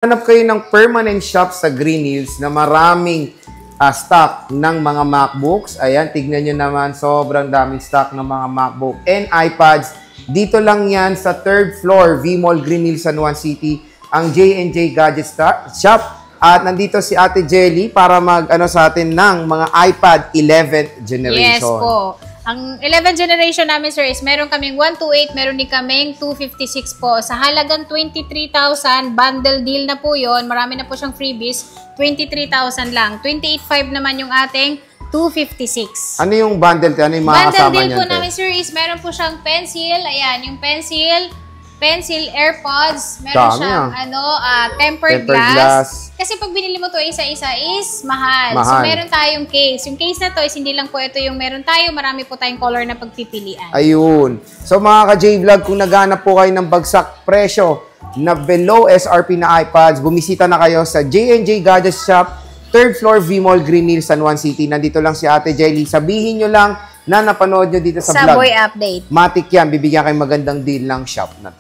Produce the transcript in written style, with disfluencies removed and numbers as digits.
Hanap kayo ng permanent shop sa Green Hills na maraming stock ng mga MacBooks. Ayan, tignan nyo naman, sobrang daming stock ng mga MacBook and iPads. Dito lang yan sa 3rd floor, V-Mall Green Hills, San Juan City, ang J&J Gadget Shop. At nandito si Ate Jelly para mag-ano sa atin ng mga iPad 11th generation. Yes po. Ang 11th generation namin, sir, is meron kaming 128, meron din kaming 256 po. Sa halagang 23,000, bundle deal na po yon. Marami na po siyang freebies. 23,000 lang. 28,500 naman yung ating 256. Ano yung bundle? Ano yung mga kasama niyan? Bundle deal po namin, sir, is meron po siyang pencil. Ayan, yung pencil, AirPods, meron siyang tempered glass. Kasi pag binili mo to isa-isa is mahal. So meron tayong case. Yung case na to is hindi lang po ito yung meron tayo, marami po tayong color na pagpipilian. Ayun. So mga ka-J-Vlog, kung naghanap po kayo ng bagsak presyo na below SRP na iPads, bumisita na kayo sa J&J Gadget Shop, 3rd floor, V-Mall Green Hills, San Juan City. Nandito lang si Ate Jelly. Sabihin nyo lang na napanood nyo dito sa vlog. Boy Update. Matik yan, bibigyan kayo magandang deal ng shop na to.